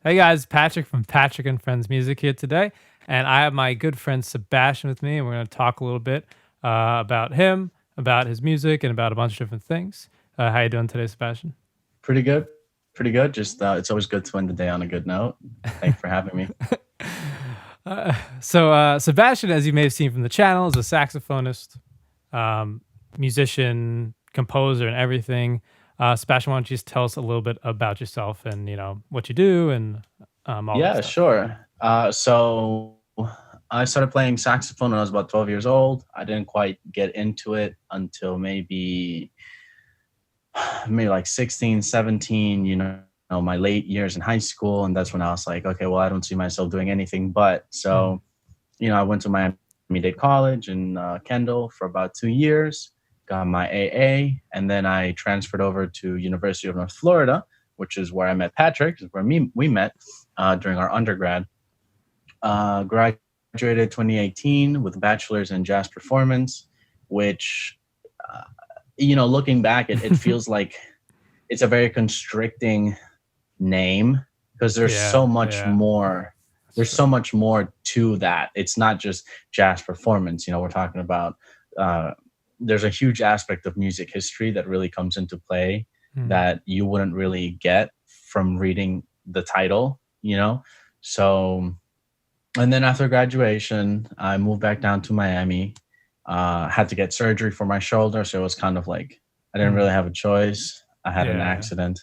Hey guys, Patrick from Patrick and Friends Music here today, and I have my good friend Sebastian with me, and we're going to talk a little bit about him, about his music, and about a bunch of different things. How you doing today, Sebastian? Pretty good. Pretty good. Just it's always good to end the day on a good note. Thank you for having me. Sebastian, as you may have seen from the channel, is a saxophonist, um, musician, composer, and everything. Sebastian, why don't you just tell us a little bit about yourself and what you do and all that Yeah, stuff? sure. So I started playing saxophone when I was about 12 years old. I didn't quite get into it until maybe like 16, 17, my late years in high school. And that's when I was like, okay, well, I don't see myself doing anything but. Mhm. I went to Miami-Dade College in Kendall for about 2 years, got my AA, and then I transferred over to University of North Florida, which is where I met Patrick, where we met during our undergrad. Graduated 2018 with a bachelor's in jazz performance, which, uh, looking back, it feels like it's a very constricting name because there's Yeah, so much yeah, more. that's There's true. so much more to that. It's not just jazz performance. We're talking about. Uh, there's a huge aspect of music history that really comes into play Mhm. that you wouldn't really get from reading the title. So and then after graduation, I moved back down to Miami. Had to get surgery for my shoulder, so it was kind of like I didn't really Mhm. have a choice. I had an Yeah. accident,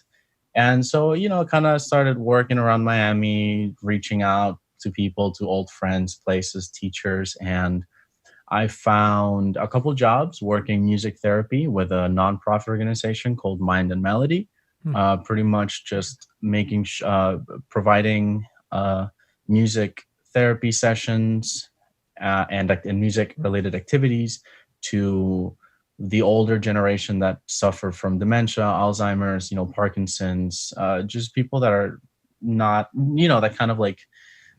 and so kind of started working around Miami, reaching out to people, to old friends, places, teachers, and I found a couple jobs working music therapy with a nonprofit organization called Mind and Melody. Hmm. Pretty much just providing music therapy sessions and music related activities to the older generation that suffer from dementia, Alzheimer's, Parkinson's, just people that are not, that kind of like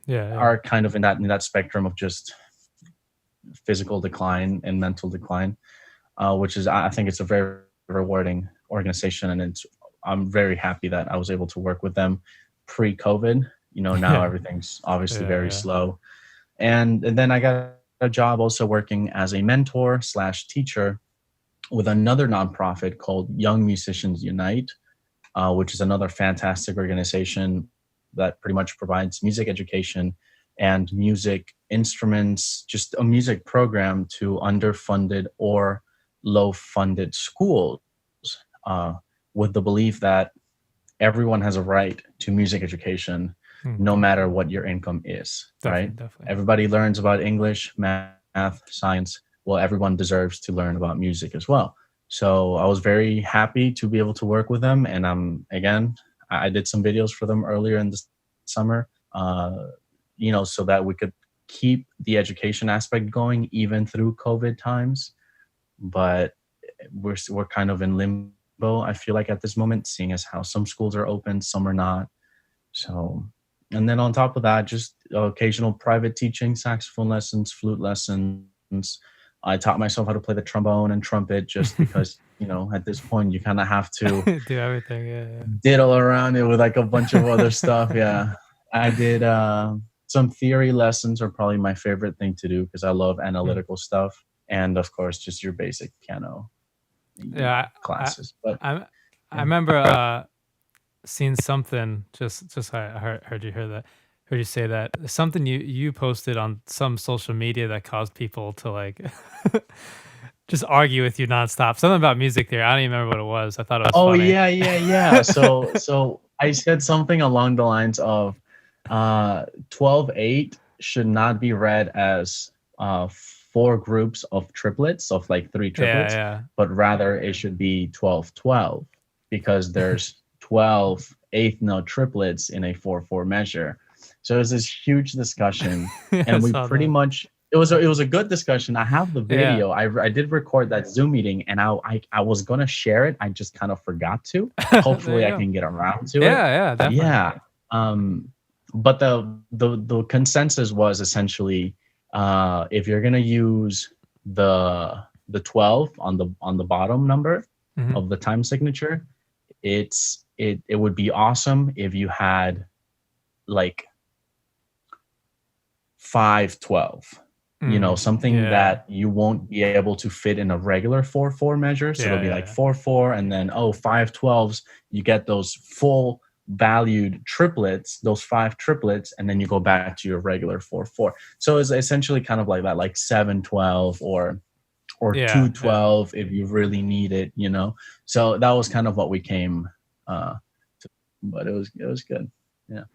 Yeah, yeah. are kind of in that spectrum of just physical decline and mental decline, which is I think it's a very rewarding organization, and I'm very happy that I was able to work with them pre-COVID. Now Yeah. everything's obviously Yeah, very yeah. slow, and then I got a job also working as a mentor slash teacher with another nonprofit called Young Musicians Unite, which is another fantastic organization that pretty much provides music education and music instruments, just a music program to underfunded or low funded schools, uh, with the belief that everyone has a right to music education no matter Definitely. what your income is, right? Definitely, definitely. Everybody learns about English, math, science. Well, everyone deserves to learn about music as well. So I was very happy to be able to work with them. And again, I did some videos for them earlier in the summer, so that we could keep the education aspect going even through COVID times. But we're kind of in limbo, I feel like, at this moment, seeing as how some schools are open, some are not. So, and then on top of that, just occasional private teaching, saxophone lessons, flute lessons. I taught myself how to play the trombone and trumpet just because, at this point you kind of have to Do everything. Yeah, diddle around it with like a bunch of other stuff. Yeah. I did some theory lessons are probably my favorite thing to do because I love yeah. analytical stuff. And of course, just your basic piano, Yeah, I classes. But I I yeah. remember seeing something. Just I heard you hear that. Heard you say that something you posted on some social media that caused people to like just argue with you nonstop. Something about music theory. I don't even remember what it was. I thought it was Oh funny. yeah, yeah, yeah. So I said something along the lines of 12/8 should not be read as four groups of triplets, of like three triplets, Yeah, but rather it should be 12/12 because there's 12 eighth note triplets in a 4/4 measure. So it was this huge discussion, yeah. I and we saw pretty that. much it was a good discussion. I have the Yeah. video. I did record that Zoom meeting, and I was gonna share it. I just kind of forgot to. There Hopefully, you I go. can get around to it. Yeah, yeah, definitely. Yeah. But the consensus was essentially, if you're gonna use the 12 on the bottom number Hmm. of the time signature, it would be awesome if you had like 5/12, something Yeah. that you won't be able to fit in a regular 4/4 measure. So it'll Yeah, be yeah, like yeah. 4/4, and then, oh, 5/12s, you get those full valued triplets, those five triplets, and then you go back to your regular 4/4. So it's essentially kind of like that, like 7/12 or Yeah, yeah. 2/12 if you really need it. So that was kind of what we came uh but it was good. Yeah.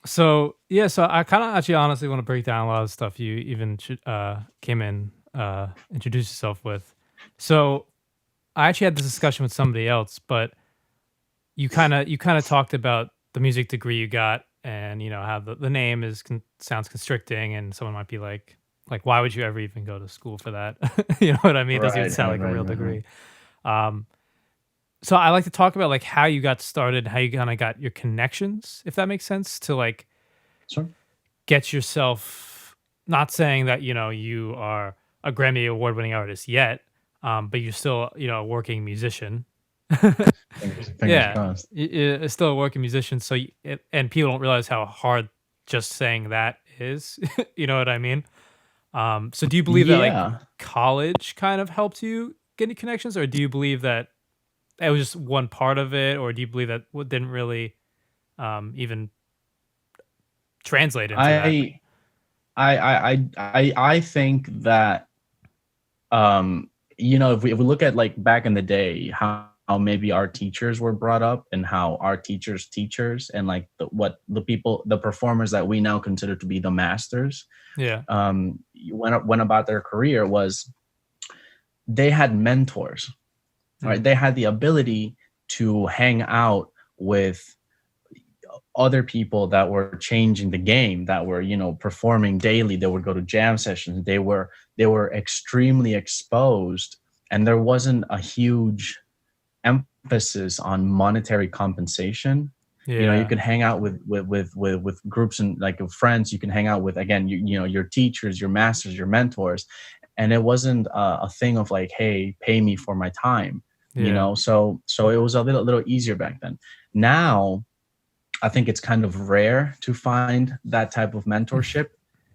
So yeah, so I kind of actually honestly want to break down a lot of stuff you even came in introduced yourself with. So I actually had this discussion with somebody else, but you kind of talked about the music degree you got, and how the name sounds constricting, and someone might be like why would you ever even go to school for that? You know what I mean? It doesn't even Right, sound right, like a right, real right, right. degree. Um, so I like to talk about like how you got started, how you kind of got your connections, if that makes sense, to like Sure. get yourself, not saying that you are a Grammy award winning artist yet, but you're still a working musician. Fingers Yeah, crossed. still a working musician. So and people don't realize how hard just saying that is. You know what I mean? So do you believe that like Yeah. college kind of helped you get any connections, or do you believe that it was just one part of it, or do you believe that what didn't really even translate into that? I I think that if we look at like back in the day, how maybe our teachers were brought up and how our teachers teachers and like what the performers that we now consider to be the masters Yeah. went about their career was they had mentors, right? Mm. They had the ability to hang out with other people that were changing the game, that were performing daily. They would go to jam sessions. They were extremely exposed, and there wasn't a huge emphasis on monetary compensation. You Yeah. could hang out with groups and like of friends. You can hang out with, again, your teachers, your masters, your mentors, and it wasn't a thing of like, hey, pay me for my time. Yeah. So it was a little easier back then. Now I think it's kind of rare to find that type of mentorship.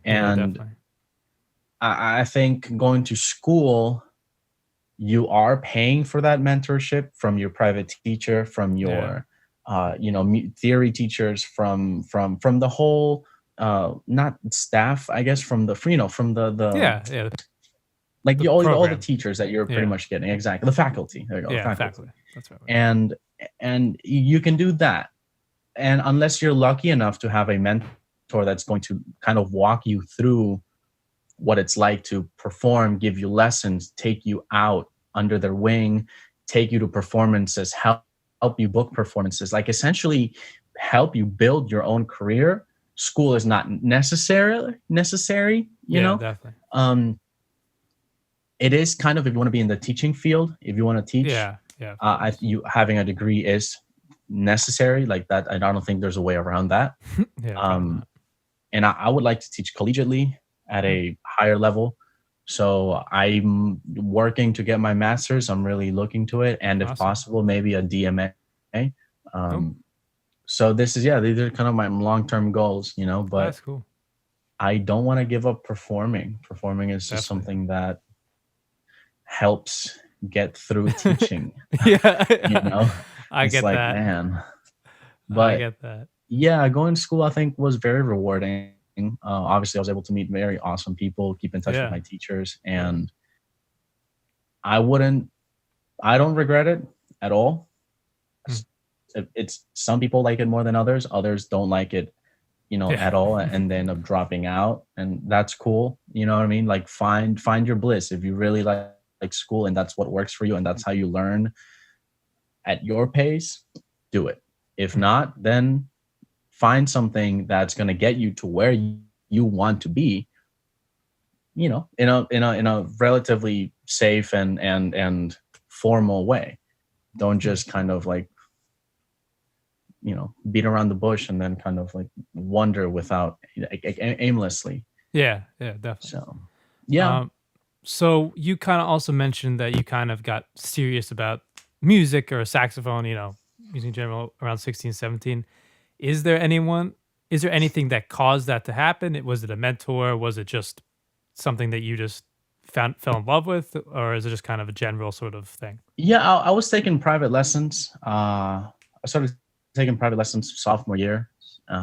Yeah, And definitely. I think going to school, you are paying for that mentorship from your private teacher, from Yeah. your, theory teachers, from the whole, not staff, I guess, from the Yeah, yeah, like the all the program. teachers that you're pretty Yeah. much getting. Exactly, the faculty. There you go, the Yeah, faculty. faculty. That's right. And you can do that, and unless you're lucky enough to have a mentor that's going to kind of walk you through what it's like to perform, give you lessons, take you out under their wing, take you to performances, help you book performances, like essentially help you build your own career. School is not necessarily necessary. Yeah, definitely. Um, it is kind of, if you want to be in the teaching field, if you want to teach, Yeah, yeah, of course. you having a degree is necessary. Like that, I don't think there's a way around that. Yeah, probably Um, not. and I would like to teach collegiately at Mm, a higher level. So I'm working to get my master's. I'm really looking to it, and if awesome. possible, maybe a DMA. Oh, Um, so this is, yeah, these are kind of my long term goals, but that's cool. I don't want to give up performing. Performing is just Definitely. something that helps get through teaching. you Yeah. know, I it's get like, that. man, I but get that. yeah, going to school I think was very rewarding. Obviously, I was able to meet very awesome people, keep in touch with Yeah, my teachers, yeah. and I wouldn't, I don't regret it at all. Mm, It's some people like it more than others. Others don't like it, yeah. at all, and they end up dropping out, and that's cool. You know what I mean? Like find your bliss. If you really like school and that's what works for you and that's how you learn at your pace, do it. If Mm, not, then find something that's going to get you to where you want to be, in a relatively safe and formal way. Don't mm. just kind of like, beat around the bush and then kind of like wander without, aimlessly. Yeah, yeah, definitely. So yeah. Um, so you kind of also mentioned that you kind of got serious about music or saxophone, music in general around 16, 17. Is there anyone is there anything that caused that to happen? Was it a mentor? Was it just something that you just found fell in love with, or is it just kind of a general sort of thing? Yeah, I was taking private lessons. I started taking private lessons sophomore year. So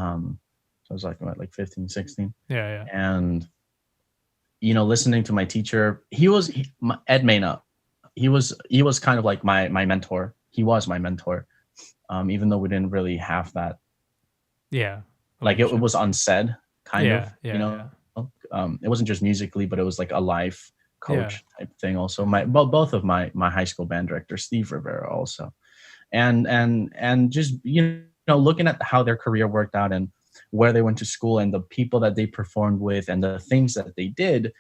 I was like, what, like 15, 16. Yeah, yeah. And, listening to my teacher, Ed Mena. He was kind of like my mentor. He was my mentor. Even though we didn't really have that, Yeah. like it Relationship. was unsaid, kind of, Yeah, yeah, yeah. it wasn't just musically, but it was like a life Yeah. coach type thing. Also, both of my high school band director, Steve Rivera, also, and just looking at how their career worked out and where they went to school and the people that they performed with and the things that they did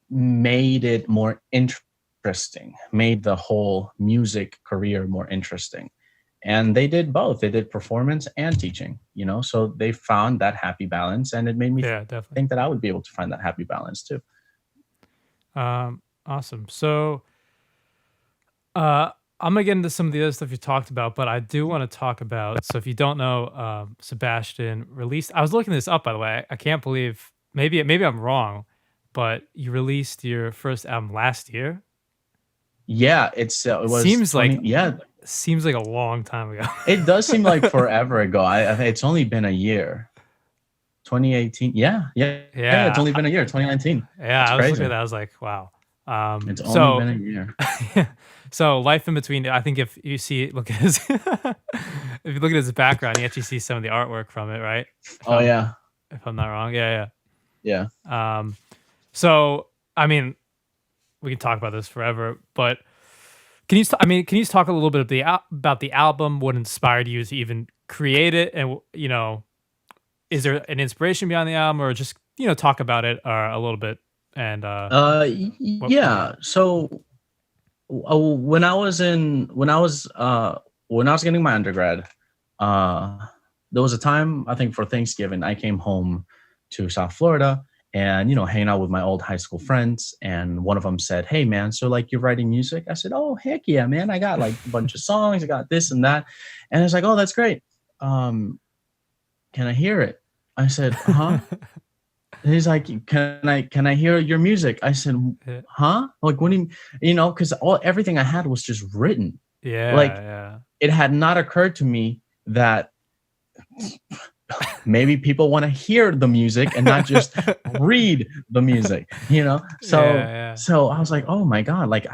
made it more interesting, made the whole music career more interesting. And they did both. They did performance and teaching, so they found that happy balance, and it made me Yeah, definitely. think that I would be able to find that happy balance too. Awesome. So, uh, I'm gonna get into some of the other stuff you talked about, but I do want to talk about. So, if you don't know, Sebastian released. I was looking this up, by the way. I can't believe maybe I'm wrong, but you released your first album last year. Yeah, it was Seems like 20. Yeah, seems like a long time ago. it does seem like forever ago. I think it's only been a year. 2018. Yeah, yeah, yeah. It's Yeah, only been a year. 2019. yeah. That's I was looking at crazy. that. I was like, wow. It's only So been a year. so life in between. I think if you see look at his if you look at his background, you actually see some of the artwork from it, right? If Oh I'm yeah, if I'm not wrong. Yeah, yeah. yeah. So I mean, we can talk about this forever, but can you talk a little bit of about the album? What inspired you to even create it, and is there an inspiration behind the album, or just talk about it a little bit and yeah. Yeah. So when I was getting my undergrad, uh, there was a time, I think, for Thanksgiving. I came home to South Florida and hanging out with my old high school friends, and one of them said, "Hey man, so like you're writing music?" I said, "Oh heck yeah, man! I got like a bunch of songs. I got this and that." And it's like, "Oh, that's great. Um, can I hear it?" I said, "Huh?" And he's like, "Can I hear your music?" I said, Yeah, "Huh? Like, what do because all everything I had was just written. Like, yeah, it had not occurred to me that maybe people want to hear the music and not just read the music, yeah, So yeah, so I was like, "Oh my god, like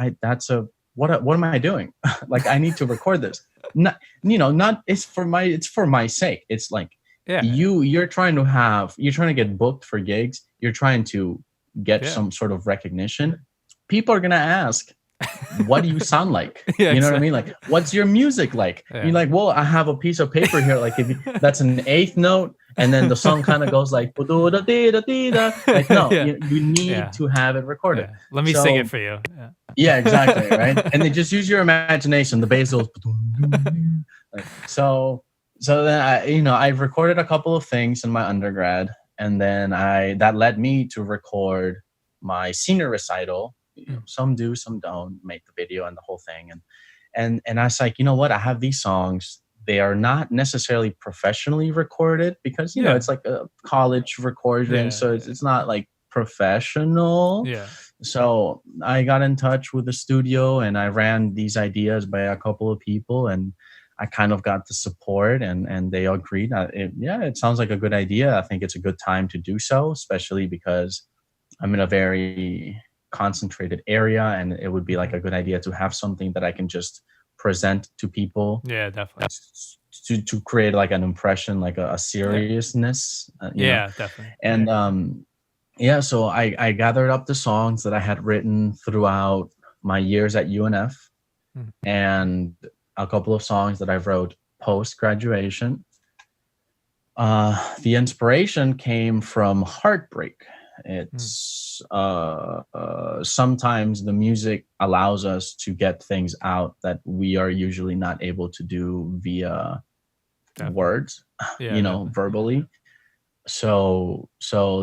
what am I doing? Like I need to record this." Not not it's for my sake. It's like yeah, you're trying to get booked for gigs. You're trying to get yeah, some sort of recognition. People are going to ask, "What do you sound like?" yeah, You know what I exactly. mean? Like, "What's your music like?" You're Yeah, like, "Well, I have a piece of paper here. Like, that's an eighth note, and then the song kind of goes like, like, no, yeah, you need yeah, to have it recorded. yeah. Let me sing it So, for you. yeah, exactly, right? Yeah. And then just use your imagination. The bass goes, like, so then I recorded a couple of things in my undergrad, and then that led me to record my senior recital. Mm, Some do, some don't make the video and the whole thing, and I was like, you know what? I have these songs. They are not necessarily professionally recorded because yeah, it's like a college recording, yeah, so yeah, it's not like professional. yeah, So I got in touch with the studio and I ran these ideas by a couple of people, and I kind of got the support, and they agreed. Yeah, it sounds like a good idea. I think it's a good time to do so, especially because I'm in a very concentrated area, and it would be like mhm. a good idea to have something that I can just present to people Yeah, definitely. to create like an impression, like a Yeah, seriousness, yeah, definitely. and yeah, so I gathered up the songs that I had written throughout my years at UNF, Mm, and a couple of songs that I wrote post graduation. The inspiration came from heartbreak. mm, It's sometimes the music allows us to get things out that we are usually not able to do via definitely. words, Yeah, definitely. verbally. So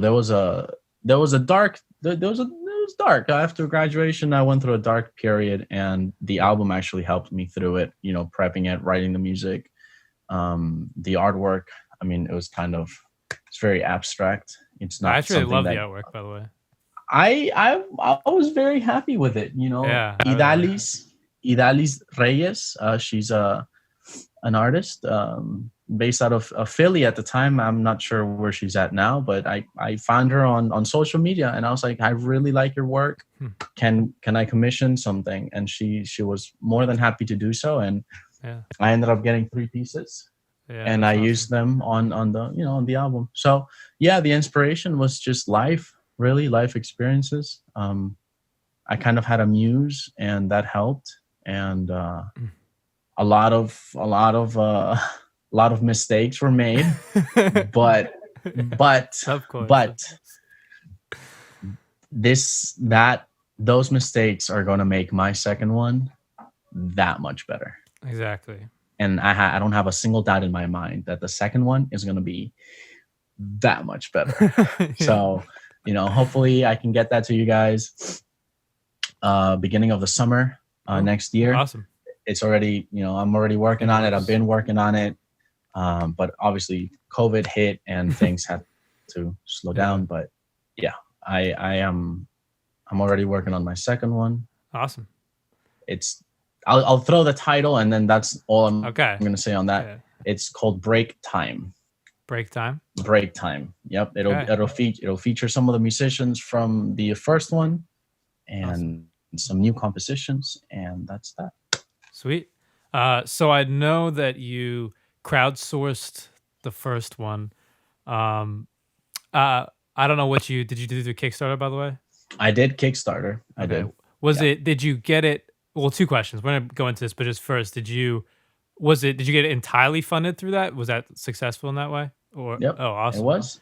there was a dark there was a it was dark after graduation. I went through a dark period, and the Yeah, album actually helped me through it, prepping it, writing the music. The artwork, I mean, it was kind of, it's very abstract. It's I not actually something love the that artwork, by the way. I was very happy with it. You know, Yeah, I really like it. Idalis Reyes. She's a an artist based out of Philly at the time. I'm not sure where she's at now, but I found her on social media, and I was like, I really like your work. Hmm. Can I commission something? And she was more than happy to do so, and Yeah, I ended up getting 3 pieces, yeah, and I that's used awesome. them on the, on the album. So yeah, the inspiration was just life, really life experiences. I kind of had a muse, and that helped. And a lot of mistakes were made, but Yeah, but of course, of but course. this that those mistakes are going to make my second one that much better. Exactly. And I don't have a single doubt in my mind that the second one is going to be that much better. Yeah. So, hopefully I can get that to you guys beginning of the summer Oh, next year. awesome. It's already, I'm already In working the on it. I've works. been working on it. But obviously COVID hit and things had to slow Yeah, down. But yeah, I'm already working on my second one. awesome. It's I'll throw the title, and then that's all I'm Okay. gonna say on that. Okay. It's called Break Time. Break time. Break Time. Yep. Okay. It'll feature some of the musicians from the first one Awesome. and some new compositions, and that's that. Sweet. So I know that you crowdsourced the first one. Um, I don't know what you did. You do the Kickstarter, by the way? I did Kickstarter. I Okay. did. Was Yeah. it? Did you get it? Well, two questions. We're gonna go into this, but just first, did you? Was it? Did you get it entirely funded through that? Was that successful in that way? Or Yep. oh, It awesome. was.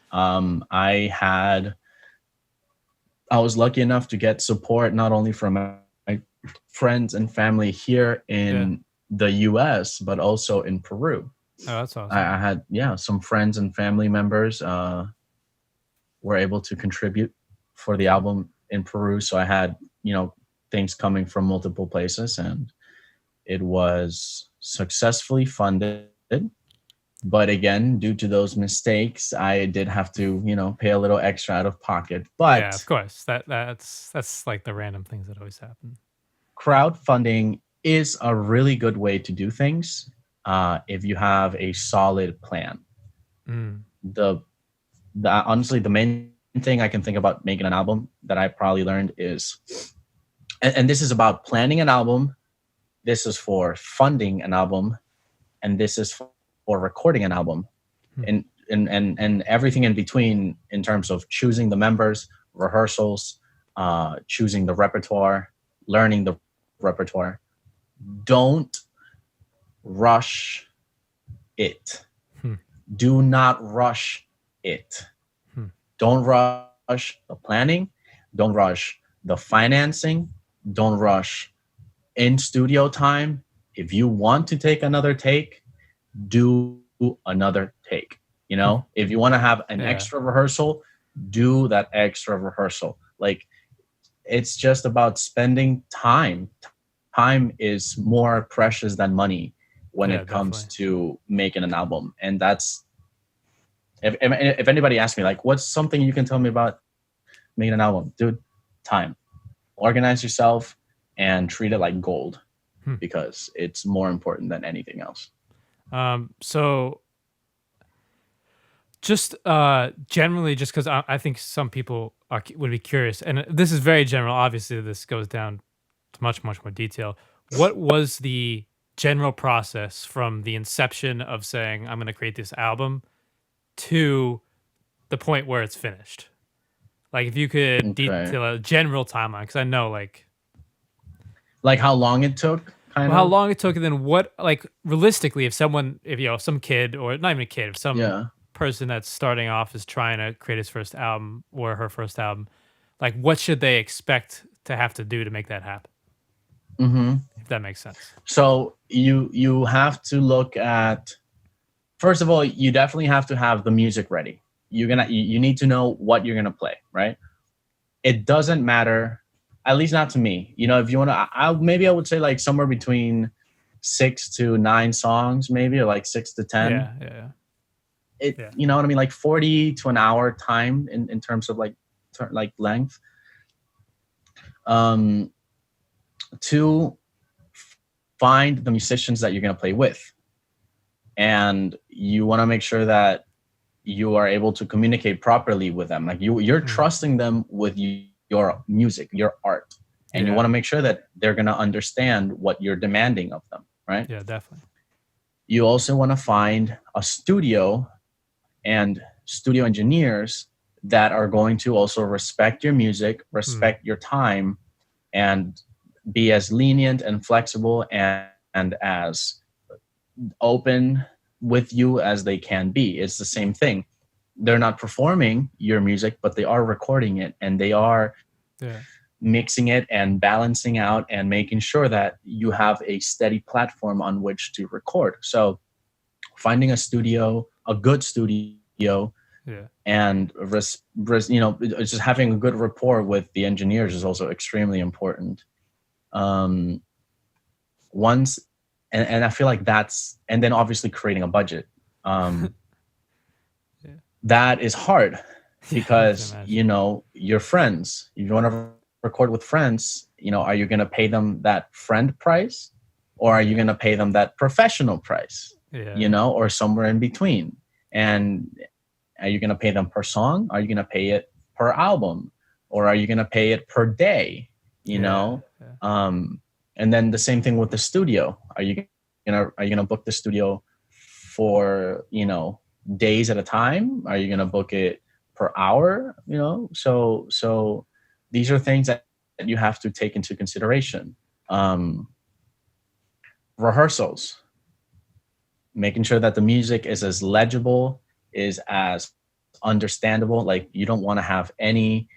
I was lucky enough to get support not only from my friends and family here Yeah. in the US, but also in Peru. Oh, that's I, awesome. I had, yeah, some friends and family members were able to contribute for the Sweet. album in Peru. So I had, things coming from multiple places, and it was successfully funded. But again, due to those mistakes, I did have to, pay a little extra out of pocket. Yeah, of But course. That's like the random things that always happen. crowdfunding is a really good way to do things if you have a solid plan. Mm. The, honestly, the main thing I can think about making an album that I probably learned is, and this is about planning an album, this is for funding an album, and this is for recording an album, Hmm. and everything in between in terms of choosing the members, rehearsals, choosing the repertoire, learning the repertoire. Don't rush it. Hmm. Do not rush it. Hmm. Don't rush the planning. Don't rush the financing. Don't rush in studio time. If you want to take another take, do another take. Hmm. If you want to have an Yeah. extra rehearsal, do that extra rehearsal. Like, it's just about spending time. Time is more precious than money when Yeah, it comes definitely. to making an album. And that's, if anybody asks me, like, what's something you can tell me about making an album? Dude, time. Organize yourself and treat it like gold, Hmm. because it's more important than anything else. So just generally, just because I think some people would be curious, and this is very general. Obviously, this goes down to much, much more detail. What was the general process from the inception of saying, I'm going to create this album to the point where it's finished? Like, if you could Okay. detail a general timeline, because I know, like, Like how long it took, kind well, how of. long it took, and then what, like, realistically, if someone, if if some kid, or not even a kid, if some Yeah. person that's starting off is trying to create his first album or her first album, like, what should they expect to have to do to make that happen? Hmm. If that makes sense. So you have to look at, first of all, you definitely have to have the music ready. You need to know what you're gonna play, right? It doesn't matter, at least not to me. If you wanna, maybe I would say like somewhere between 6 to 9 songs, maybe, or like 6 to 10. Yeah, yeah, It, yeah, you know what I mean, like 40 to an hour time in terms of like like length. Um, to find the musicians that you're going to play with, and you want to make sure that you are able to communicate properly with them. Like you're mm, trusting them with your music, your art, and you yeah, want to make sure that they're going to understand what you're demanding of them, right? yeah, definitely. You also want to find a studio and studio engineers that are going to also respect your music, Mm, respect your time, and be as lenient and flexible and as open with you as they can be. It's the same thing. They're not performing your music, but they are recording it, and they are yeah, mixing it and balancing out and making sure that you have a steady platform on which to record. So finding a studio, a good studio, yeah, and just having a good rapport with the engineers is also extremely important. Um, once and I feel like that's, and then obviously creating a budget. Um, yeah, that is hard yeah. I can because imagine. your friends. You want to record with friends. Are you going to pay them that friend price, or are you Yeah, going to pay them that professional price? yeah, yeah, Or somewhere in between. And are you going to pay them per song? Are you going to pay it per album, or are you going to pay it per day? You yeah, know, yeah, um, and then the same thing with the studio. Are you gonna book the studio for days at a time? Are you gonna book it per hour? So these are things that you have to take into consideration. Um, Rehearsals, making sure that the music is as legible, is as understandable. Like you don't want to have any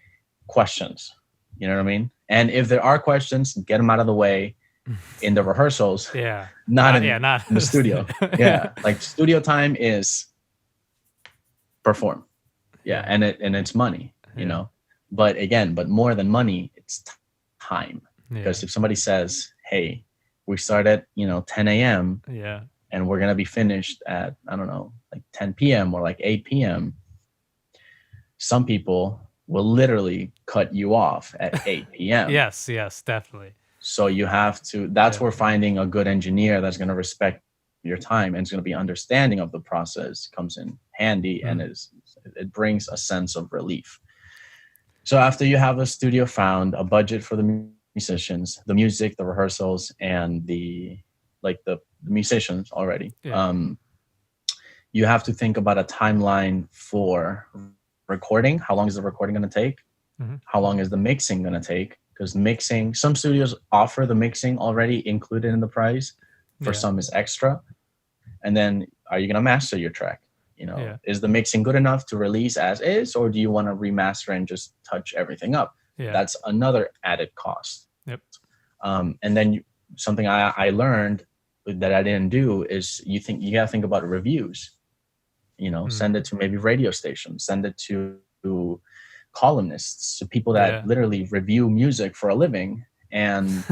questions. You know what I mean? And if there are questions, get them out of the way in the rehearsals, yeah. not Not in yeah, not the the studio. studio. Yeah, Yeah, like studio time is perform. Yeah, yeah, and it's money, yeah, but more than money, it's time. yeah, Because if somebody says, "Hey, we start at 10 a.m. yeah, and we're gonna be finished at, I don't know, like 10 p.m. or like 8 p.m." Some people will literally cut you off at 8 p.m. yes, yes, definitely. So you have to, that's Yeah, where finding a good engineer that's going to respect your time and is going to be understanding of the process comes in handy, and mm, it brings a sense of relief. So after you have a studio found, a budget for the musicians, the music, the rehearsals, and the musicians already, yeah, you have to think about a timeline for recording. How long is the recording going to take? mhm, How long is the mixing going to take? Because mixing, some studios offer the mixing already included in the price. For yeah, some is extra. And then are you going to master your track? yeah, Is the mixing good enough to release as is, or do you want to remaster and just touch everything up? yeah, That's another added cost. yep, And then something I learned that I didn't do is you got to think about reviews. mm, Send it to maybe radio stations, send it to columnists, to people that yeah. literally review music for a living, and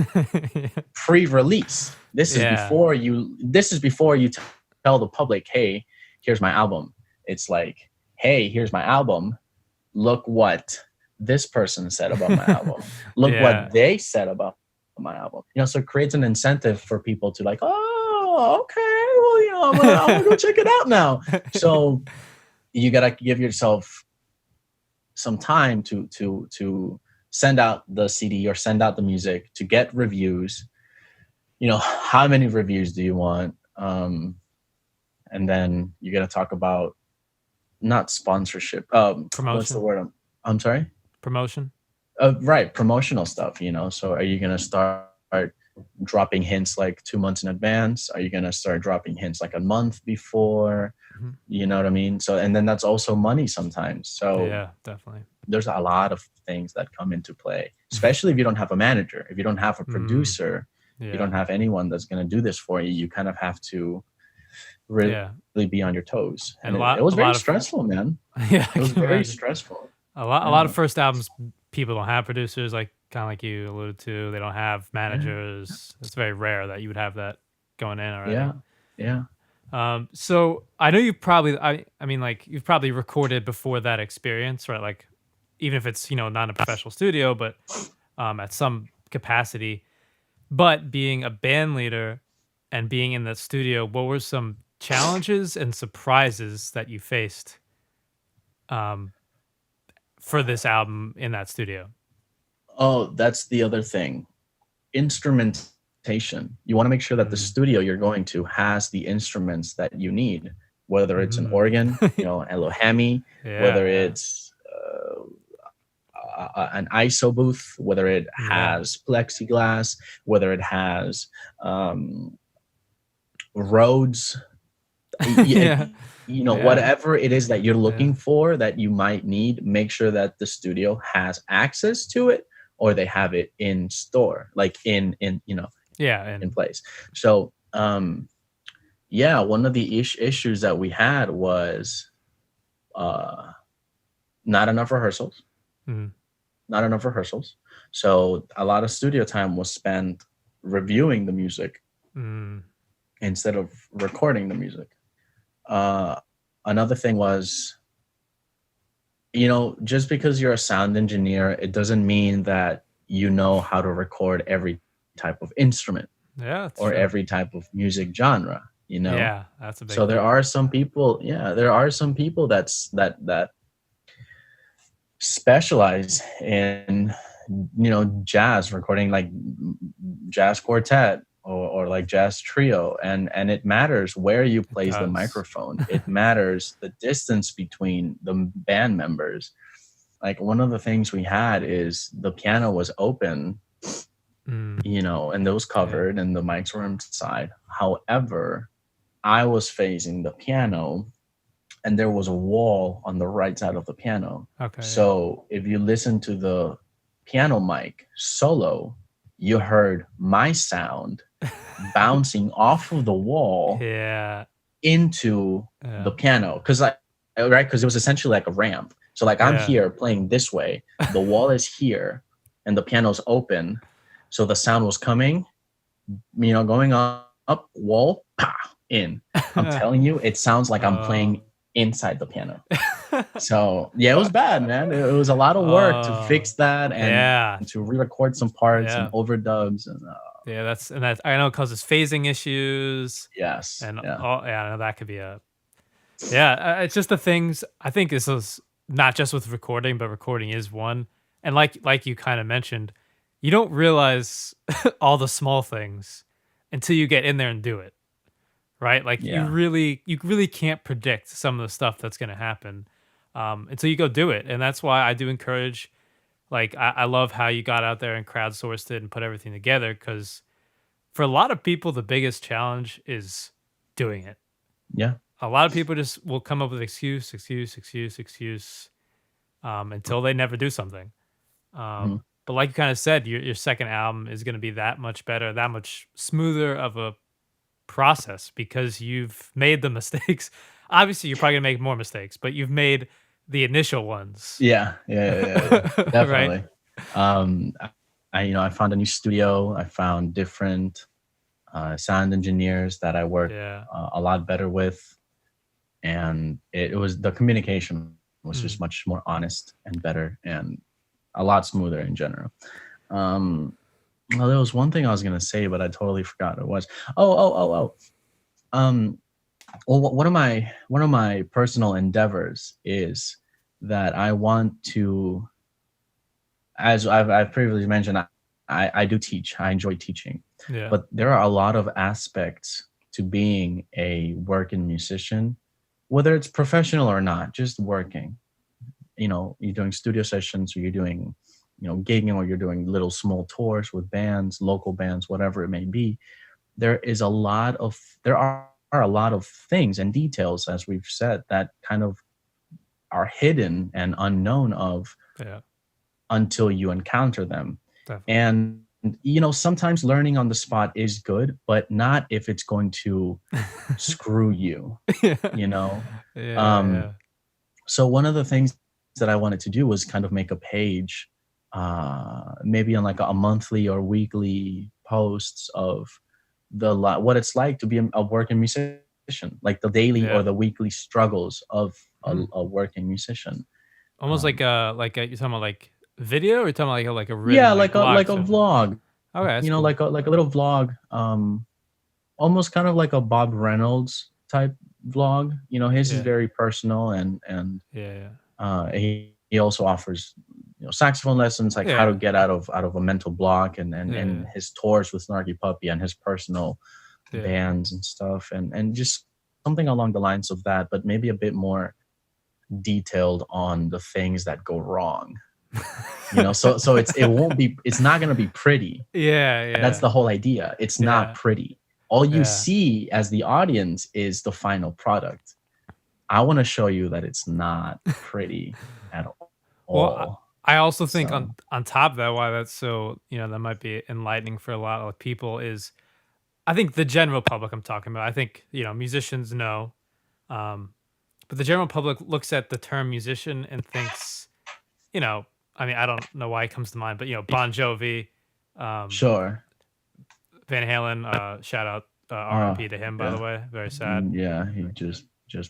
pre-release. Yeah, This is before you tell the public, "Hey, here's my album." It's like, "Hey, here's my album. Look what this person said about my album. Look yeah, what they said about my album." So it creates an incentive for people to like, "Oh, okay, well, I'm gonna go check it out now." So you gotta give yourself some time to send out the CD or send out the music to get reviews. How many reviews do you want? And then you got to talk about, not sponsorship. What's the promotion, word? I'm sorry. promotion. Right, promotional stuff. So are you gonna start dropping hints like 2 months in advance? Are you gonna start dropping hints like a month before? Mhm. You know what I mean? So, and then that's also money sometimes. So Yeah, definitely. there's a lot of things that come into play, especially if you don't have a manager, if you don't have a Mm, producer, you don't yeah, have anyone that's going to do this for you. You kind of have to really yeah, be on your toes. and And it was a very lot of stressful, man. yeah, I It was can very imagine. stressful. A lot Yeah. of first albums, people don't have producers, like kind of like you alluded to. They don't have Yeah. managers. It's very rare that you would have that. going in already. Yeah. Yeah. So I know you've probably, I mean, like you've probably recorded before that experience, right? Like, even if it's not in a professional studio, but at some capacity. But being a band leader and being in the studio, what were some challenges and surprises that you faced um, for this album in that studio? Oh, that's the other thing. Instrumentation. You want to make sure that the Mm. studio you're going to has the instruments that you need, whether it's an Mm. organ, a little hammy, whether Yeah, yeah, it's an ISO booth, whether it yeah, has plexiglass, whether it has um, roads, yeah, yeah, whatever it is that you're yeah, looking for that you might need, make sure that the studio has access to it or they have it in store, like yeah, in and place. So yeah, one of the issues that we had was uh not enough rehearsals, mm, not enough rehearsals. So a lot of studio time was spent reviewing the music mm, instead of recording the music. uh Another thing was, just because you're a sound engineer, it doesn't mean that you know how to record every type of instrument yeah, that's or true. every type of music genre. Yeah, that's a big So there thing. are some people, yeah, there are some people that specialize in jazz recording, like jazz quartet or like jazz trio, and it matters where you It place the does. microphone. It matters the distance between the band members. Like one of the things we had is the piano was open, Mm, and it was yeah. covered and the mics were inside. However, I was facing the piano and there was a wall on the right side of the piano. Okay. Yeah. So if you listen to the piano mic solo, you heard my sound bouncing off of the wall Yeah. into the Yeah. piano. Because it was essentially like a ramp. So like I'm Yeah. here playing this way, the wall is here, and the piano's open. So the sound was coming, going up, wall, pow, in. I'm telling you, it sounds like I'm Oh. playing inside the piano. So yeah, it was bad, man. It was a lot of work to Oh. fix that and Yeah. to re-record some parts and Yeah. overdubs and Yeah, that's I know it causes phasing issues yes, and yeah, all. Yeah, I know that could be a. Yeah, it's just the things. I think this is not just with recording, but recording is one. And like you kind of mentioned, you don't realize all the small things until you get in there and do it, right? Like yeah, you really can't predict some of the stuff that's going to happen until you go do it. And that's why I do encourage. Like I love how you got out there and crowdsourced it and put everything together because for a lot of people, the biggest challenge is doing it. yeah. A lot of people just will come up with excuse until they never do something. Mhm. But like you kind of said, your second album is going to be that much better, that much smoother of a process because you've made the mistakes. Obviously, you're probably gonna make more mistakes, but you've made the initial ones, Yeah, yeah, yeah, yeah, yeah, right? definitely. Um, I found a new studio. I found different sound engineers that I work Yeah. a lot better with, and it was the communication was just Mm. much more honest and better and a lot smoother in general. Um, well, there was one thing I was gonna say, but I totally forgot what it was. Oh, oh, oh, oh. Um, well, one of my personal endeavors is that I want to, as I've previously mentioned, I do teach. I enjoy teaching, Yeah. but there are a lot of aspects to being a working musician, whether it's professional or not, just working. You're doing studio sessions or you're doing, gigging or you're doing little small tours with bands, local bands, whatever it may be. There are a lot of things and details, as we've said, that kind of are hidden and unknown of Yeah. until you encounter them. Definitely. And sometimes learning on the spot is good, but not if it's going to screw you, Yeah. you know. Yeah. Um Yeah. so one of the things that I wanted to do was kind of make a page, maybe on like a monthly or weekly posts of what it's like to be a working musician, like the daily or Yeah. the weekly struggles of Mm. a working musician. Almost Um, like a, you talking about like video, or you talking about like a written yeah, like blog like a sort of thing? vlog, Okay, that's you know, cool. like a little vlog, almost kind of like a Bob Reynolds type vlog. You know, his is Yeah. very personal, Yeah, yeah. he also offers, you know, saxophone lessons, like how to Yeah. get out of a mental block, and Yeah. his tours with Snarky Puppy and his personal Yeah. bands and stuff, and just something along the lines of that, but maybe a bit more detailed on the things that go wrong. You know, so it won't be, it's not gonna be pretty. Yeah, That's yeah. the whole idea. It's not Yeah. pretty. All you Yeah. see as the audience is the final product. I want to show you that it's not pretty at Well, all. I also think So on top of that, why that's so, that might be enlightening for a lot of people is, I think the general public I'm talking about. I think, musicians know, um, but the general public looks at the term musician and thinks, you know, I mean, I don't know why it comes to mind, but Bon Jovi, um, sure. Van Halen, shout out, Uh R.I.P. to him, by the yeah. way, very sad. Yeah, he just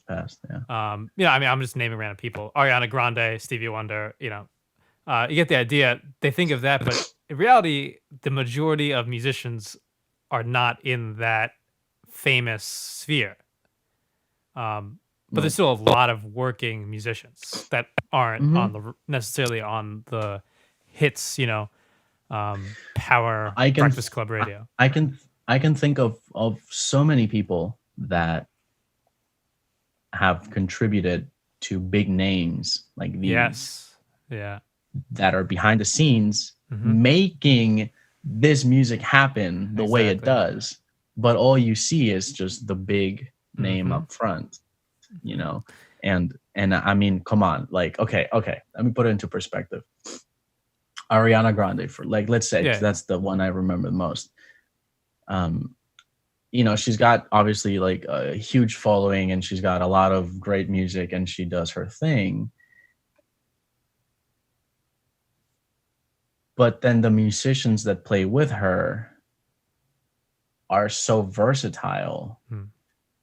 passed. Yeah. I mean, I'm just naming random people: Ariana Grande, Stevie Wonder. You get the idea. They think of that, but in reality, the majority of musicians are not in that famous sphere. Um, but there's No. still a lot of working musicians that aren't on Mhm. the necessarily on the hits, power I can Breakfast Club I radio. I can I can think of so many people that have contributed to big names like these, Yes. Yeah. that are behind the scenes Hmm. making this music happen the way it Exactly. does, but all you see is just the big name Hmm. up front, you know. And I mean, come on, like, okay, let me put it into perspective. Ariana Grande, for like, let's say, because Yeah. that's the one I remember the most. um you know, she's got obviously like a huge following, and she's got a lot of great music, and she does her thing. But then the musicians that play with her are so versatile Mm.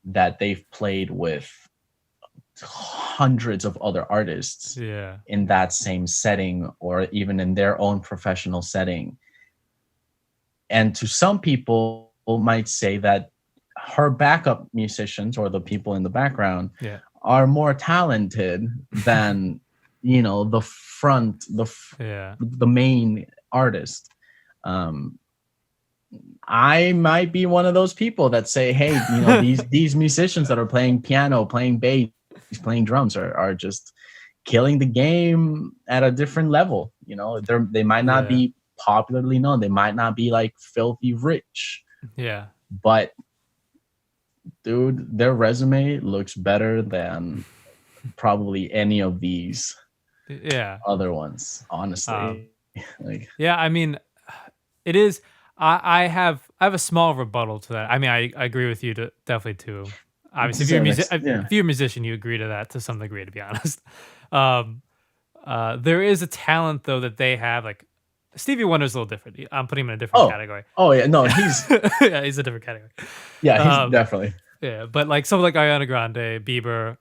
that they've played with hundreds of other artists Yeah. in that same setting, or even in their own professional setting. And to some people might say that her backup musicians, or the people in the background, Yeah. are more talented than, you know, Yeah. the main artist. um I might be one of those people that say, hey, you know, these musicians that are playing piano, playing bass, playing drums are just killing the game at a different level. You know, they might not Yeah. be popularly known, they might not be like filthy rich, Yeah. but dude, their resume looks better than probably any of these Yeah. other ones, Um, honestly. Like, yeah, I mean, it is. I have a small rebuttal to that. I mean, I agree with you to definitely too. Obviously, to say next, yeah. if you're a musician, you agree to that to some degree. To be honest, um, there is a talent though that they have. Like Stevie Wonder's a little different. I'm putting him in a different Oh, category. oh yeah, no, Yeah, he's, yeah, he's a different category. yeah, he's Um, definitely, yeah, but like someone like Ariana Grande, Bieber,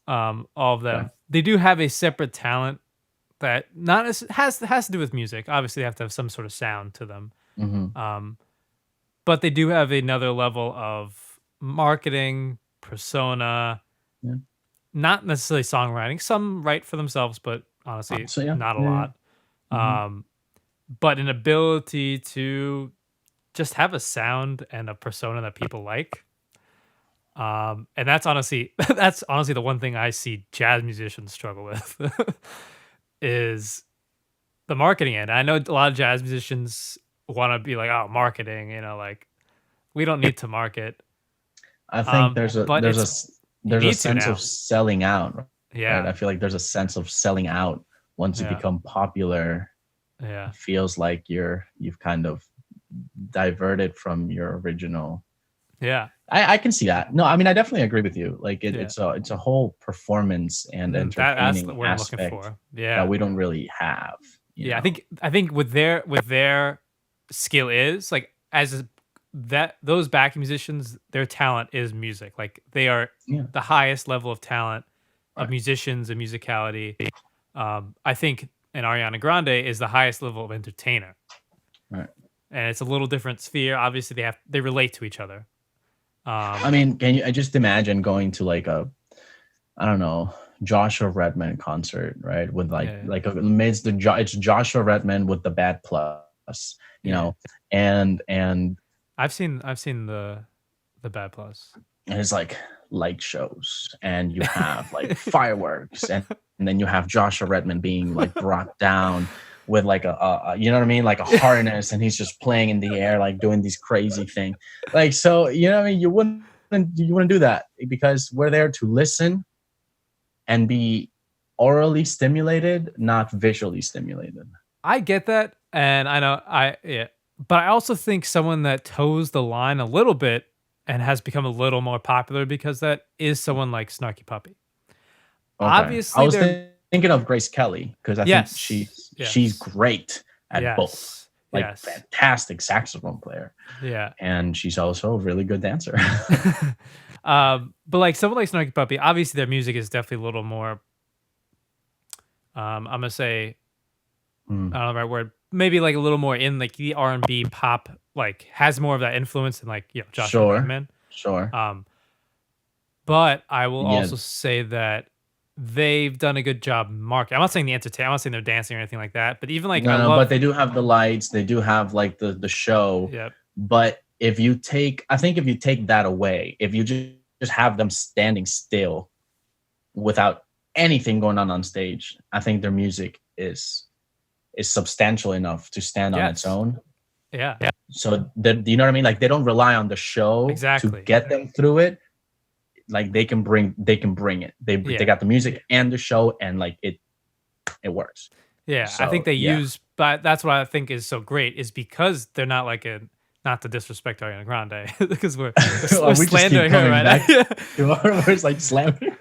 all of yeah. them, they do have a separate talent that not has to do with music. Obviously, they have to have some sort of sound to them. Hmm. Um, but they do have another level of marketing, persona, Yeah. not necessarily songwriting. Some write for themselves, but honestly, So yeah, not a yeah, yeah. lot. Hmm. Um, but an ability to just have a sound and a persona that people like. And that's honestly the one thing I see jazz musicians struggle with is the marketing end. I know a lot of jazz musicians want to be like, oh, marketing, like we don't need to market. I think But you there's a need to sense of now. selling out, right? Yeah. I feel like there's a sense of selling out once you Yeah. become popular. Yeah. It feels like you've kind of diverted from your original. Yeah. I can see that. No, I mean, I definitely agree with you. Like, Yeah. it's a whole performance and That's entertaining the word I'm looking aspect for. that Yeah. we don't really have, you Yeah. know. I think with their skill is like as that those backing musicians, their talent is music. Like they are Yeah, the highest level of talent of right, musicians and musicality. I think and Ariana Grande is the highest level of entertainer, right. and it's a little different sphere. Obviously, they relate to each other. I Um, mean, can you? I just imagine going to like a, I don't know, Joshua Redman concert, right? With yeah, it's Joshua Redman with the Bad Plus, you yeah. know, and I've seen the Bad Plus. and it's like light shows, and you have like fireworks, and then you have Joshua Redman being like brought down with like you know what I mean, like a harness, and he's just playing in the air, like doing these crazy things. Like, so you know what I mean, you wouldn't do that because we're there to listen and be orally stimulated, not visually stimulated. I get that, and I know I yeah, but I also think someone that toes the line a little bit and has become a little more popular because that is someone like Snarky Puppy. Okay, I Obviously, was they're thinking of Grace Kelly because I think yes, she's yes, great at both, yes, like yes, fantastic saxophone player, yeah. and she's also a really good dancer. But like someone like Snarky Puppy, obviously their music is definitely a little more. I'm gonna say I Mm, don't know the right word. Maybe like a little more in like the R&B pop, like has more of that influence than like Joshua sure, Redman. sure. Um, But I will Yeah, also say that they've done a good job marketing. I'm not saying the entertain. I'm not saying they're dancing or anything like that. But even like I no, no, but love, they do have the lights. They do have like the show. yeah, But if you take, I think if you take that away, if you just have them standing still without anything going on stage, I think their music is substantial enough to stand on its yes, own. yeah, So you know what I mean? Like they don't rely on the show to exactly, get them through it. Like they can bring it. They yeah, got the music and the show, and like it works. yeah. I think So they yeah. use, but that's what I think is so great is because they're not like a not to disrespect Ariana Grande because we're Well, we just keep slandering her coming right back now. to our words like slamming.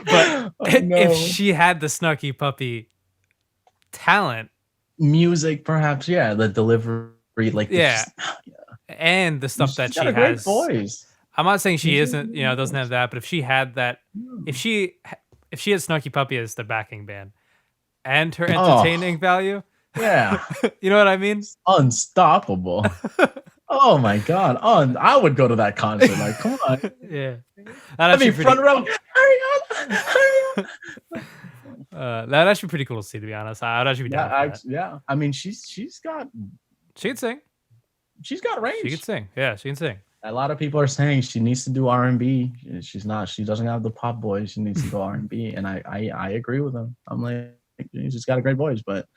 But Oh if no. she had the Snarky Puppy talent, Music, perhaps, yeah. The delivery, like the yeah, just and the stuff that she's got she a great has. voice. I'm not saying she She's got a isn't, great doesn't have voice. that, but if she had that, if Yeah. she if she had Snarky Puppy as the backing band and her Oh, entertaining value, yeah. you know what I mean? It's unstoppable. Oh my god. Oh, I would go to that concert. Like, come on. Yeah, that I'd be actually front pretty. row. Hurry up. Hurry up. That actually pretty cool to see. To be honest, I'd actually be Yeah, down for that. yeah. I mean, she's got She could sing. she's got She could range. sing. Yeah, she can sing. A lot of people are saying she needs to do R&B. She's not. She doesn't have the pop voice. She needs to go R&B, and I agree with them. I'm like, she's got a great voice, but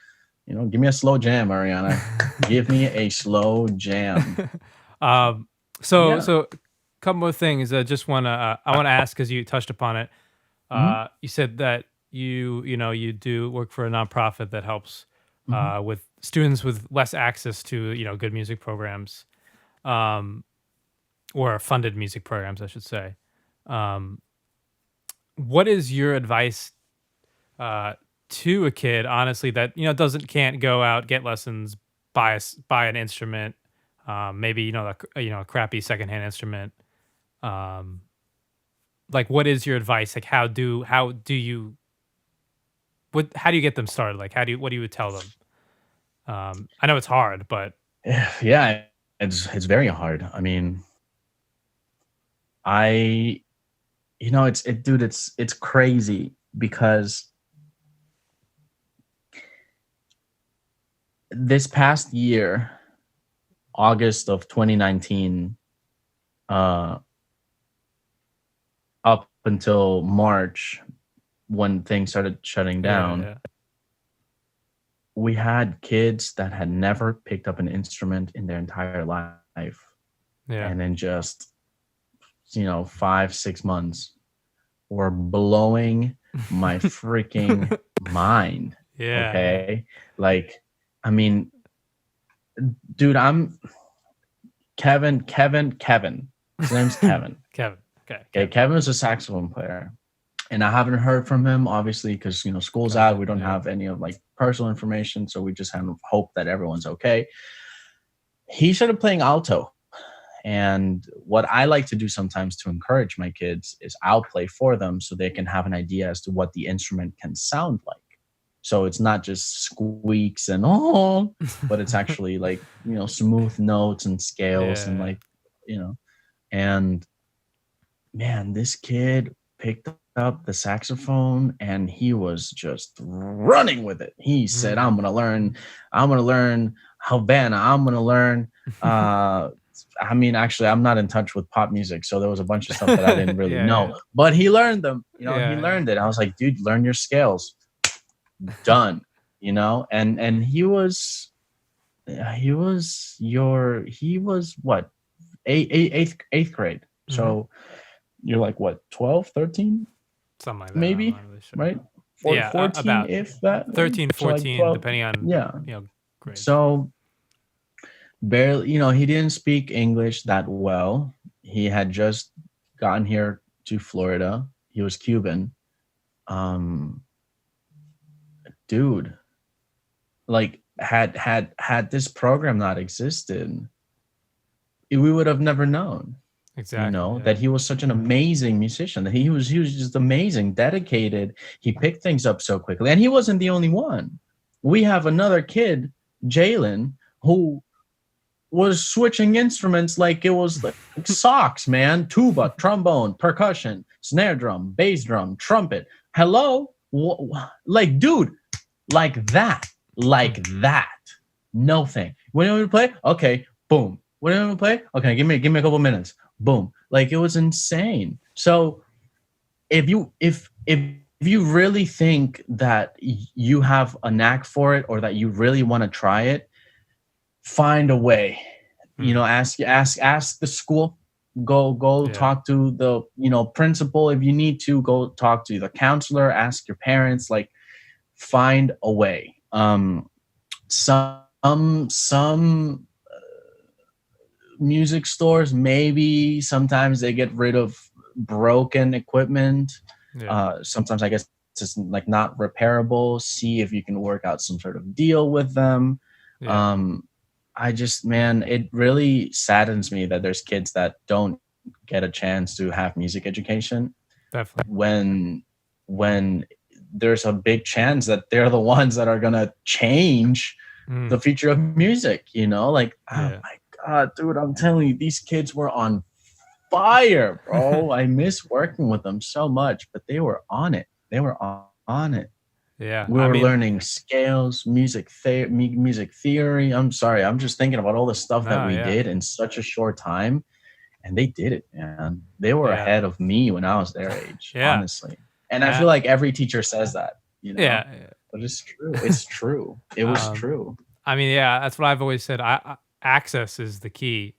give me a slow jam, Ariana. Give me a slow jam. um. So Yeah. so, couple more things. I want to ask because you touched upon it. Hmm. You said that you do work for a nonprofit that helps Hmm. with students with less access to good music programs, um, or funded music programs, I should say. Um, what is your advice uh, to a kid, honestly, that doesn't can't go out get lessons, buy an instrument, maybe a crappy secondhand instrument. Um, like, what is your advice? Like, how do you how do you get them started? Like, what do you tell them? I know it's hard, but Yeah, it's very hard. I mean, I dude, it's crazy because this past year, August of 2019, uh, up until March when things started shutting yeah, down, yeah, we had kids that had never picked up an instrument in their entire life, yeah, and then just 5 6 months were blowing my freaking mind. yeah, yeah. Okay, like, I mean, dude, I'm Kevin. His name's Kevin. Kevin. Okay, Okay, Kevin. Kevin is a saxophone player, and I haven't heard from him obviously because school's out. Gotcha. We don't Yeah. have any of like personal information, so we just have hope that everyone's okay. He started playing alto. And what I like to do sometimes to encourage my kids is I'll play for them so they can have an idea as to what the instrument can sound like. So it's not just squeaks and oh, but it's actually like, smooth notes and scales and Yeah. like, you know, and man, this kid picked up the saxophone and he was just running with it. He said, Mm. I'm gonna learn Havana, I'm gonna learn uh I mean, actually, I'm not in touch with pop music, so there was a bunch of stuff that I didn't Yeah, really yeah. know. But he learned them, he Yeah, yeah. learned it. I was like, dude, learn your scales. Done. And he was what, eighth grade. Mhm. So you're like what, 12, 13, Something like that, I'm maybe, not really sure. right? Yeah, 14, about if that. 13, So like 14, 12. depending on, Yeah. grades. So barely, he didn't speak English that well. He had just gotten here to Florida. He was Cuban. Um, Dude, like had this program not existed, we would have never known, Exactly, yeah. that he was such an amazing musician, that he was just amazing, dedicated. He picked things up so quickly, and he wasn't the only one. We have another kid, Jalen, who was switching instruments like it was like socks, man. Tuba, trombone, percussion, snare drum, bass drum, trumpet. Hello, like, dude, like that, like Mhm. that. No thing. When you want me to play? Okay, boom. When you want me to play? Okay, give me a couple minutes. Boom. Like, it was insane. So if you really think that you have a knack for it, or that you really want to try it, find a way. Mm. Ask the school. Go Yeah. talk to the principal. If you need to, go talk to the counselor. Ask your parents. Like, find a way. Some music stores, maybe sometimes they get rid of broken equipment. Yeah. Sometimes I guess it's like not repairable. See if you can work out some sort of deal with them. Yeah. um I just, man, it really saddens me that there's kids that don't get a chance to have music education, Definitely. when there's a big chance that they're the ones that are gonna change the Mm. future of music. Like, oh Yeah. my god, dude, I'm telling you, these kids were on fire, bro. I miss working with them so much, but they were on it. They were on it. Yeah, We I were mean, learning scales, music theory. I'm sorry, I'm just thinking about all the stuff that no, we yeah. did in such a short time, and they did it, man. They were Yeah. ahead of me when I was their age, Yeah. honestly. And I Uh, feel like every teacher says that, yeah, yeah. but it's true. It's true. It was Um, true. I mean, yeah, that's what I've always said. Access is the key,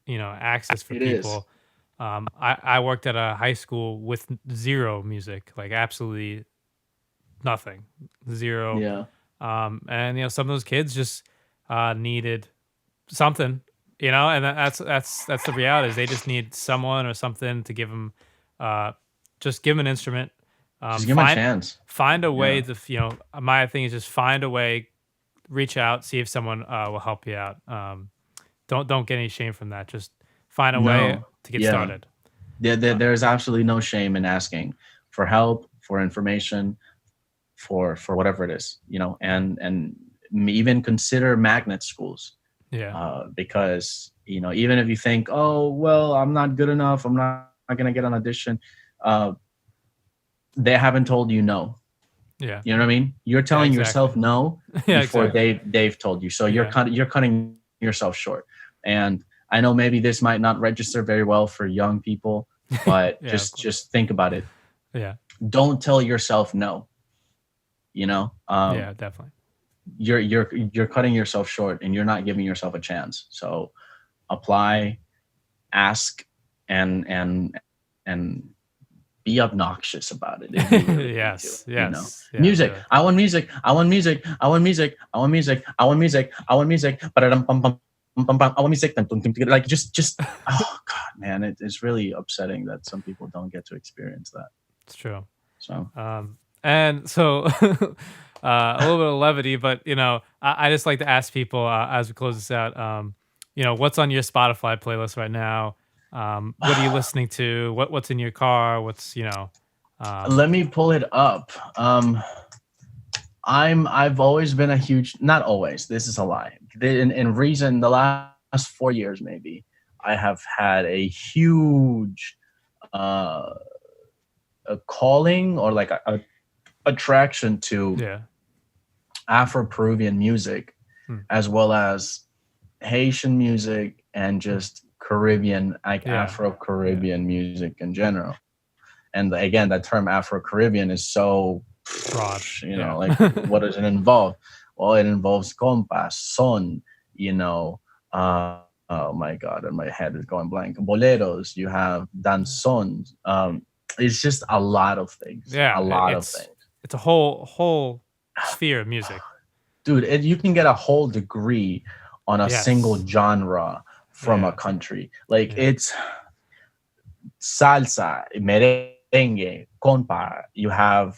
access for It is. people. I worked at a high school with zero music, like absolutely nothing, zero. Yeah. And some of those kids just needed something, and that's the reality is they just need someone or something to give them, uh, just give 'em an instrument, Just give 'em a find chance. a way Yeah. to, my thing is just find a way, reach out, see if someone will help you out. Don't get any shame from that. Just find a way No. to get Yeah. started. Uh, There's absolutely no shame in asking for help, for information, for whatever it is, and even consider magnet schools, yeah, because even if you think, oh well, I'm not good enough, I'm not gonna get an audition, uh, they haven't told you no. yeah, You know what I mean? You're yeah, telling exactly. yourself no Yeah, before exactly. they've told you. So Yeah, you're cutting yourself short. And I know maybe this might not register very well for young people, but yeah, of course. just think about it. Yeah, Don't tell yourself no. You know, yeah, definitely. you're cutting yourself short, and you're not giving yourself a chance. So apply, ask, and be obnoxious about it if you really need to. Yes, yes, yeah, Music. really. I want music. I want music. I want music. I want music. I want music. I want music. I want music. Like, just. Oh God, man, it's really upsetting that some people don't get to experience that. It's true. So And so, a little bit of levity, but I just like to ask people, as we close this out. what's on your Spotify playlist right now? What are you listening to? What's in your car? Um, Let me pull it up. I've always been a huge, not always, this is a lie. In reason the last 4 years maybe, I have had a huge uh a calling or like a attraction to yeah. Afro-Peruvian music, Hmm. as well as Haitian music and Hmm. just Caribbean, like Yeah. Yeah. Afro-Caribbean music in general. And again, that term Afro-Caribbean is so, Broad. Yeah. like what does it involve? Well, it involves compas, son, you know, oh my God, and my head is going blank. Boleros, you have danzons. It's just a lot of things, a Yeah. lot of It's things. it's a whole sphere of music. Dude, you can get a whole degree on a single Yes. genre from a Yeah. country. Like Yeah. it's salsa, merengue, compa. You have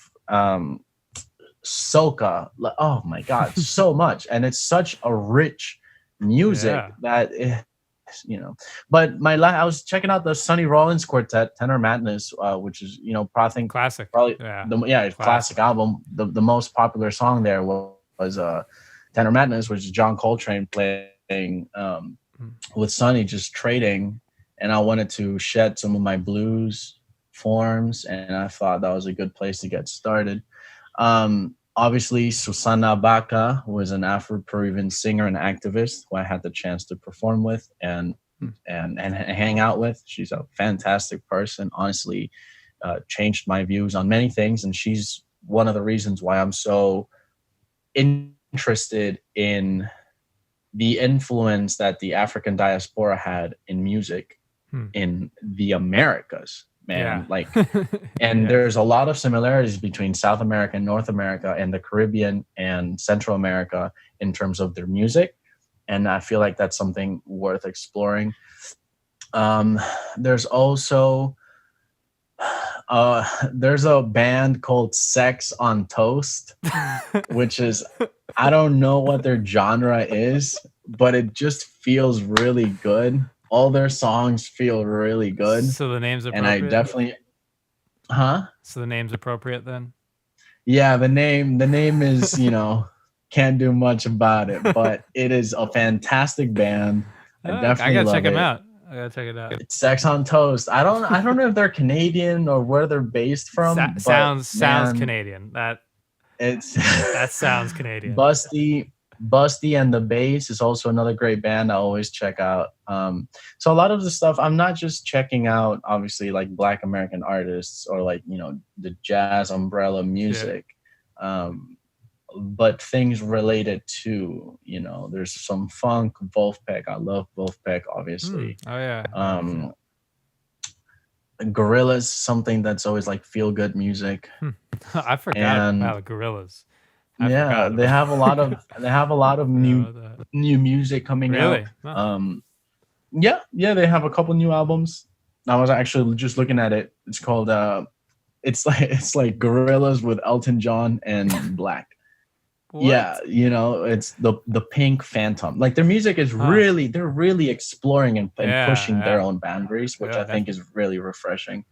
soca. Oh my God, so much, and it's such a rich music Yeah. that you know. But I was checking out the Sonny Rollins Quartet, Tenor Madness, which is I think Classic. probably Yeah. the Classic. classic album. The most popular song there was Tenor Madness, which is John Coltrane playing Mm. with Sonny, just trading. And I wanted to shed some of my blues forms, and I thought that was a good place to get started. Obviously, Susana Baca was an Afro-Peruvian singer and activist who I had the chance to perform with Mm. and hang out with. She's a fantastic person. Honestly, changed my views on many things, and she's one of the reasons why I'm so interested in the influence that the African diaspora had in music Hmm. in the Americas, man. Yeah. Like, and Yes. there's a lot of similarities between South America and North America and the Caribbean and Central America in terms of their music. And I feel like that's something worth exploring. Um, there's also there's a band called Sex on Toast, which is, I don't know what their genre is, but it just feels really good. All their songs feel really good, So the name's and I appropriate? definitely, huh? So the name's appropriate then? Yeah, the name is, can't do much about it, but it is a fantastic band. I I definitely gotta check love him it. out. I gotta check it out. It's Sex on Toast. I don't know if they're Canadian or where they're based from, but Sounds man, Canadian. it's That sounds Canadian. Busty. Busty and the Bass is also another great band I always check out. So a lot of the stuff I'm not just checking out, obviously, like Black American artists or like the jazz umbrella Yeah. music, um, but things related to there's some funk, Wolfpack. I love Wolfpack, Hmm. obviously. Oh yeah. Um, Gorillas, something that's always like feel good music, Hmm. I forgot and about Gorillas. I yeah, forgot about. they have a lot of Yeah, new about that. new music coming out. Really? Huh. Yeah, they have a couple new albums. I was actually just looking at it. It's called it's like Gorillas with Elton John and Black. Yeah, What? it's the Pink Phantom. Like their music is Huh. they're really exploring and pushing their Yeah. own boundaries, which Yeah. I think is Definitely. really refreshing.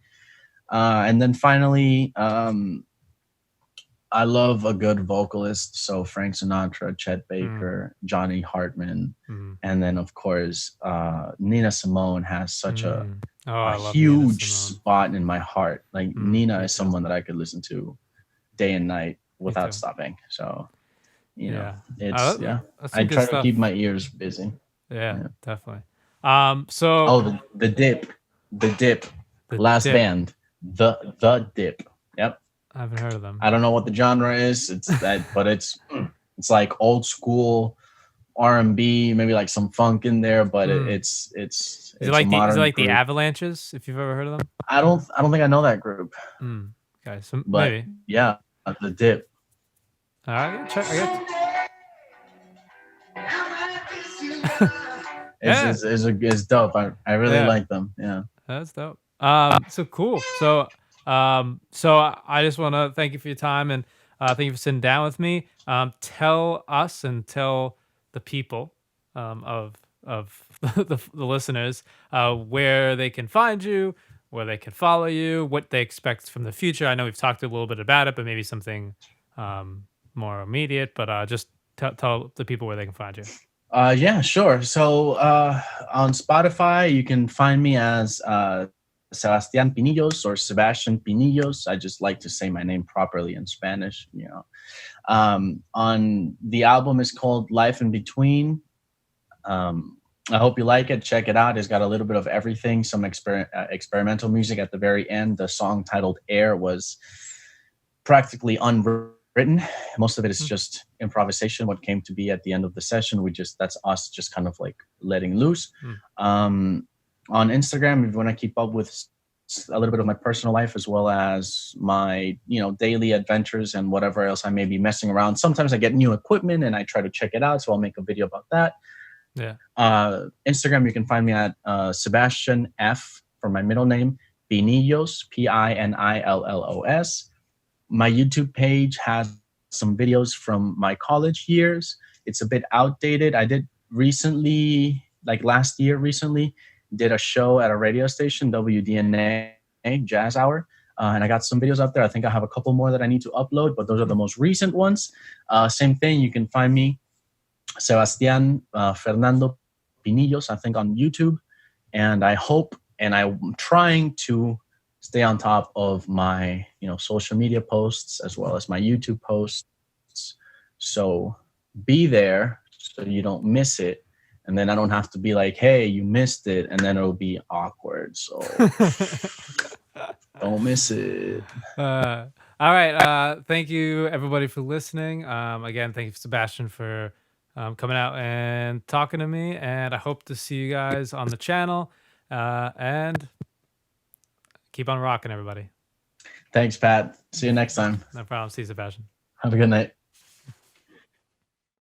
And then finally, I love a good vocalist. So Frank Sinatra, Chet Hmm. Baker, Johnny Hartman, Hmm. and then of course Nina Simone has such a Hmm. Oh, a I love Nina huge Simone. spot in my heart. Like Hmm. Nina Me is too. someone that I could listen to day and night Me without too. stopping. So Yeah. it's That's I some good try to stuff. keep my ears busy. Yeah. Yeah. Definitely. So Oh, the Dip, the last dip. band, the Dip. Yep. I haven't heard of them. I don't know what the genre is. It's that, but it's like old school R&B, maybe like some funk in there, but Hmm. it's a Is it modern like the group. Avalanches? If you've ever heard of them. I don't think I know that group, Hmm. Okay. So but maybe. yeah, the Dip. I gotta check. I got. is Yeah. is is dope. I really Yeah. like them. Yeah. That's dope. So cool. I just want to thank you for your time and thank you for sitting down with me. Tell us and tell the people of the listeners, where they can find you, where they can follow you, what they expect from the future. I know we've talked a little bit about it, but maybe something um, more immediate. But just tell the people where they can find you. Yeah, sure. So on Spotify, you can find me as Sebastian Pinillos or Sebastian Pinillos. I just like to say my name properly in Spanish. On the album is called Life in Between. I hope you like it. Check it out. It's got a little bit of everything. Some experimental music at the very end. The song titled "Air" was practically unwritten. Most of it is Mm. just improvisation. What came to be at the end of the session, that's us just kind of like letting loose. Mm. Um, on Instagram, if you want to keep up with a little bit of my personal life as well as my daily adventures and whatever else I may be messing around. Sometimes I get new equipment and I try to check it out, so I'll make a video about that. Yeah. Instagram, you can find me at Sebastian F for my middle name, Pinillos, Pinillos. My YouTube page has some videos from my college years. It's a bit outdated. I did recently, like last year, did a show at a radio station, WDNA Jazz Hour. And I got some videos out there. I think I have a couple more that I need to upload, but those are the most recent ones. Same thing, you can find me, Sebastian Fernando Pinillos, I think, on YouTube. And I hope, and I'm trying to stay on top of my social media posts as well as my YouTube posts. So be there so you don't miss it. And then I don't have to be like, hey, you missed it. And then it'll be awkward. So don't miss it. All right. Thank you, everybody, for listening. Again, thank you, Sebastian, for coming out and talking to me. And I hope to see you guys on the channel. And keep on rocking, everybody. Thanks, Pat. See you next time. No problem. See you, Sebastian. Have a good night.